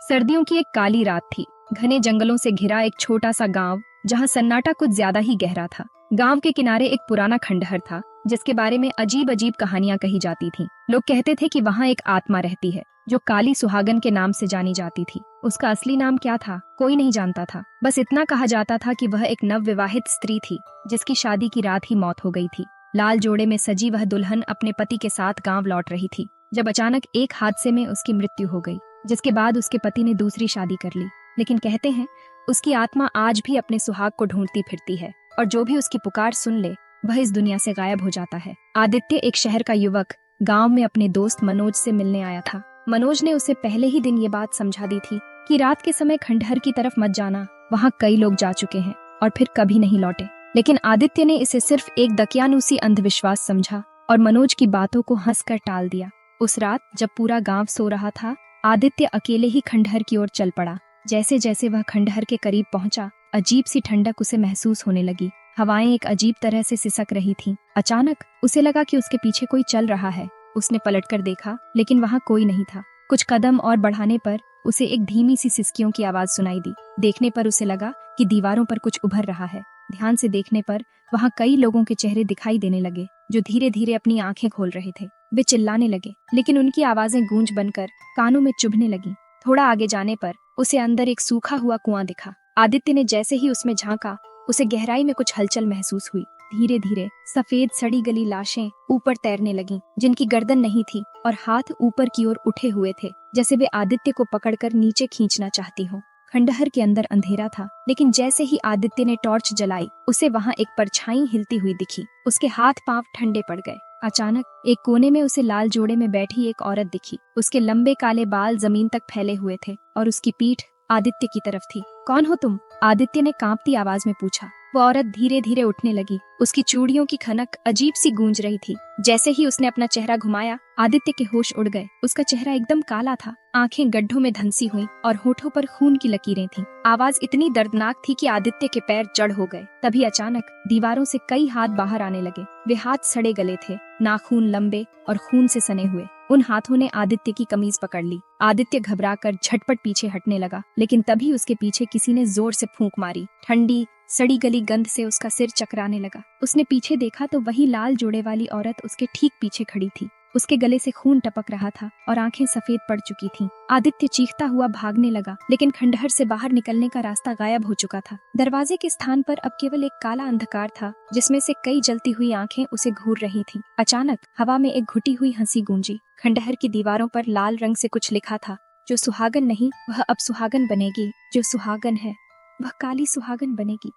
सर्दियों की एक काली रात थी। घने जंगलों से घिरा एक छोटा सा गांव, जहां सन्नाटा कुछ ज्यादा ही गहरा था। गांव के किनारे एक पुराना खंडहर था, जिसके बारे में अजीब अजीब कहानियां कही जाती थीं। लोग कहते थे कि वहां एक आत्मा रहती है, जो काली सुहागन के नाम से जानी जाती थी। उसका असली नाम क्या था, कोई नहीं जानता था। बस इतना कहा जाता था कि वह एक नवविवाहित स्त्री थी, जिसकी शादी की रात ही मौत हो गई थी। लाल जोड़े में सजी वह दुल्हन अपने पति के साथ गांव लौट रही थी, जब अचानक एक हादसे में उसकी मृत्यु हो गई, जिसके बाद उसके पति ने दूसरी शादी कर ली। लेकिन कहते हैं, उसकी आत्मा आज भी अपने सुहाग को ढूंढती फिरती है, और जो भी उसकी पुकार सुन ले, वह इस दुनिया से गायब हो जाता है। आदित्य, एक शहर का युवक, गांव में अपने दोस्त मनोज से मिलने आया था। मनोज ने उसे पहले ही दिन ये बात समझा दी थी कि रात के समय खंडहर की तरफ मत जाना, वहां कई लोग जा चुके हैं और फिर कभी नहीं लौटे। लेकिन आदित्य ने इसे सिर्फ एक दकियानूसी अंधविश्वास समझा और मनोज की बातों को हंसकर टाल दिया। उस रात जब पूरा गांव सो रहा था, आदित्य अकेले ही खंडहर की ओर चल पड़ा। जैसे जैसे वह खंडहर के करीब पहुंचा, अजीब सी ठंडक उसे महसूस होने लगी। हवाएं एक अजीब तरह से सिसक रही थीं। अचानक उसे लगा कि उसके पीछे कोई चल रहा है। उसने पलटकर देखा, लेकिन वहां कोई नहीं था। कुछ कदम और बढ़ाने पर उसे एक धीमी सी सिसकियों की आवाज सुनाई दी। देखने पर उसे लगा कि दीवारों पर कुछ उभर रहा है। ध्यान से देखने पर वहां कई लोगों के चेहरे दिखाई देने लगे, जो धीरे धीरे अपनी आंखें खोल रहे थे। वे चिल्लाने लगे, लेकिन उनकी आवाजें गूंज बनकर कानों में चुभने लगी। थोड़ा आगे जाने पर उसे अंदर एक सूखा हुआ कुआं दिखा। आदित्य ने जैसे ही उसमें झांका, उसे गहराई में कुछ हलचल महसूस हुई। धीरे धीरे सफेद सड़ी गली लाशें ऊपर तैरने लगीं, जिनकी गर्दन नहीं थी और हाथ ऊपर की ओर उठे हुए थे, जैसे वे आदित्य को पकड़कर नीचे खींचना चाहती हों। खंडहर के अंदर अंधेरा था, लेकिन जैसे ही आदित्य ने टॉर्च जलाई, उसे वहां एक परछाई हिलती हुई दिखी। उसके हाथ पांव ठंडे पड़ गए। अचानक एक कोने में उसे लाल जोड़े में बैठी एक औरत दिखी। उसके लंबे काले बाल जमीन तक फैले हुए थे और उसकी पीठ आदित्य की तरफ थी। कौन हो तुम? आदित्य ने कांपती आवाज में पूछा। वो औरत धीरे धीरे उठने लगी। उसकी चूड़ियों की खनक अजीब सी गूंज रही थी। जैसे ही उसने अपना चेहरा घुमाया, आदित्य के होश उड़ गए। उसका चेहरा एकदम काला था, आंखें गड्ढों में धंसी हुई और होठों पर खून की लकीरें थीं। आवाज इतनी दर्दनाक थी कि आदित्य के पैर जड़ हो गए। तभी अचानक दीवारों से कई हाथ बाहर आने लगे। वे हाथ सड़े गले थे, नाखून लंबे और खून से सने हुए। उन हाथों ने आदित्य की कमीज पकड़ ली। आदित्य घबराकर झटपट पीछे हटने लगा, लेकिन तभी उसके पीछे किसी ने जोर से फूंक मारी। ठंडी सड़ी गली गंध से उसका सिर चकराने लगा। उसने पीछे देखा तो वही लाल जोड़े वाली औरत उसके ठीक पीछे खड़ी थी। उसके गले से खून टपक रहा था और आंखें सफेद पड़ चुकी थीं। आदित्य चीखता हुआ भागने लगा, लेकिन खंडहर से बाहर निकलने का रास्ता गायब हो चुका था। दरवाजे के स्थान पर अब केवल एक काला अंधकार था, जिसमें से कई जलती हुई आंखें उसे घूर रही थीं। अचानक हवा में एक घुटी हुई हंसी गूंजी। खंडहर की दीवारों पर लाल रंग से कुछ लिखा था। जो सुहागन नहीं, वह अब सुहागन बनेगी। जो सुहागन है, वह काली सुहागन बनेगी।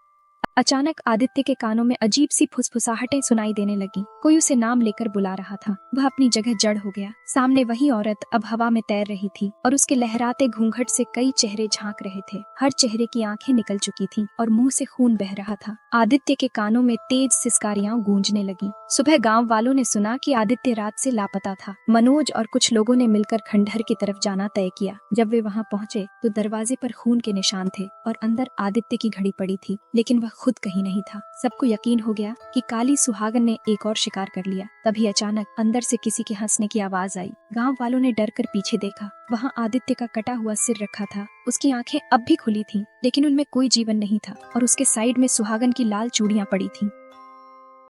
अचानक आदित्य के कानों में अजीब सी फुसफुसाहटें सुनाई देने लगी। कोई उसे नाम लेकर बुला रहा था। वह अपनी जगह जड़ हो गया। सामने वही औरत अब हवा में तैर रही थी और उसके लहराते घूंघट से कई चेहरे झांक रहे थे। हर चेहरे की आंखें निकल चुकी थीं और मुंह से खून बह रहा था। आदित्य के कानों में तेज सिसकारियां गूंजने लगी। सुबह गांव वालों ने सुना कि आदित्य रात से लापता था। मनोज और कुछ लोगों ने मिलकर खंडहर की तरफ जाना तय किया। जब वे वहां पहुंचे तो दरवाजे पर खून के निशान थे और अंदर आदित्य की घड़ी पड़ी थी, लेकिन वह खुद कहीं नहीं था। सबको यकीन हो गया कि काली सुहागन ने एक और शिकार कर लिया। तभी अचानक अंदर से किसी के हंसने की आवाज आई। गांव वालों ने डर कर पीछे देखा। वहां आदित्य का कटा हुआ सिर रखा था। उसकी आंखें अब भी खुली थीं, लेकिन उनमें कोई जीवन नहीं था और उसके साइड में सुहागन की लाल चूड़ियां पड़ी थीं।